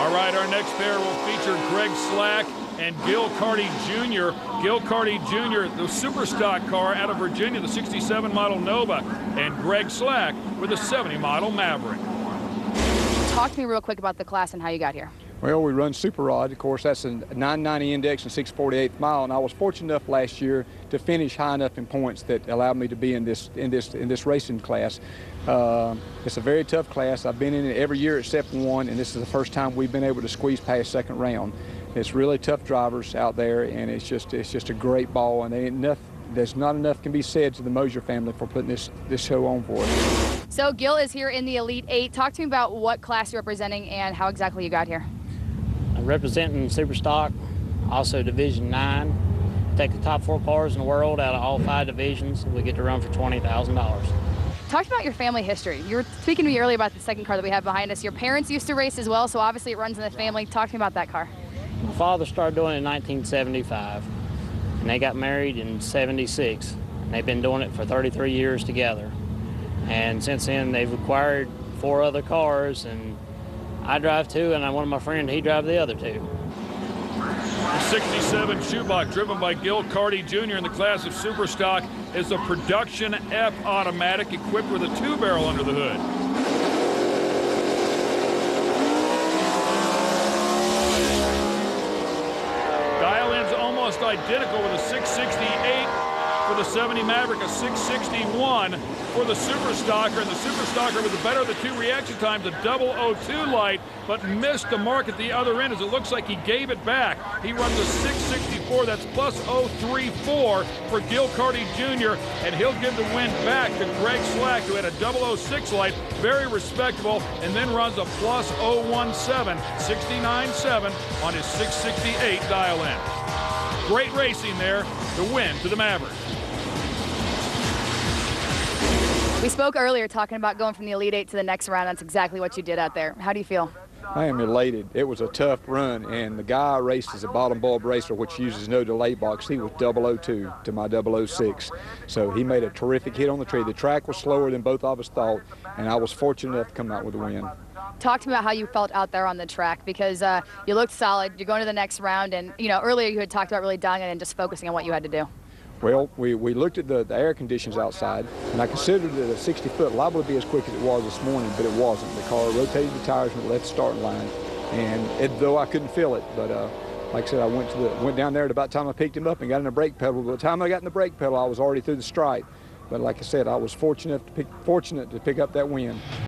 All right, our next pair will feature Greg Slack and Gil Carty Jr. Gil Carty Jr., the super stock car out of Virginia, the 67 model Nova, and Greg Slack with a 70 model Maverick. Talk to me real quick about the class and how you got here. Well, we run Super Rod. Of course, that's a 990 index and 648th mile, and I was fortunate enough last year to finish high enough in points that allowed me to be in this racing class. It's a very tough class. I've been in it every year except one, and this is the first time we've been able to squeeze past second round. It's really tough drivers out there, and it's just a great ball, and there's not enough can be said to the Mosier family for putting this show on for us. So Gil is here in the Elite 8. Talk to me about what class you're representing and how exactly you got here. I'm representing Super Stock, also Division 9. Take the top 4 cars in the world out of all 5 divisions. We get to run for $20,000. Talk about your family history. You were speaking to me earlier about the second car that we have behind us. Your parents used to race as well, so obviously it runs in the family. Talk to me about that car. My father started doing it in 1975, and they got married in '76. And they've been doing it for 33 years together. And since then, they've acquired 4 other cars, and I drive 2, and one of my friends, he drives the other 2. The 67 Shoebach, driven by Gil Carty Jr. in the class of Super Stock, is a production F automatic equipped with a 2-barrel under the hood. Dial-in's almost identical with a 668 for the 70 Maverick, a 661 for the Super Stocker, and the Super Stocker with the better of the 2 reaction times, a 002 light, but missed the mark at the other end as it looks like he gave it back. He runs a 664, that's plus 034 for Gil Carty Jr., and he'll give the win back to Greg Slack, who had a 006 light, very respectable, and then runs a plus 017, 69.7 on his 668 dial-in. Great racing there, the win to the Mavericks. We spoke earlier talking about going from the Elite 8 to the next round. That's exactly what you did out there. How do you feel? I am elated. It was a tough run, and the guy I raced is a bottom bulb racer, which uses no delay box. He was 002 to my 006. So he made a terrific hit on the tree. The track was slower than both of us thought, and I was fortunate enough to come out with a win. Talk to me about how you felt out there on the track, because you looked solid. You're going to the next round, and earlier you had talked about really dialing in and just focusing on what you had to do. Well, we looked at the air conditions outside, and I considered it a 60-foot liable to be as quick as it was this morning, but it wasn't. The car rotated the tires and left the starting line, and though I couldn't feel it, but like I said, I went down there at about the time I picked him up and got in the brake pedal. By the time I got in the brake pedal, I was already through the stripe. But like I said, I was fortunate to pick up that win.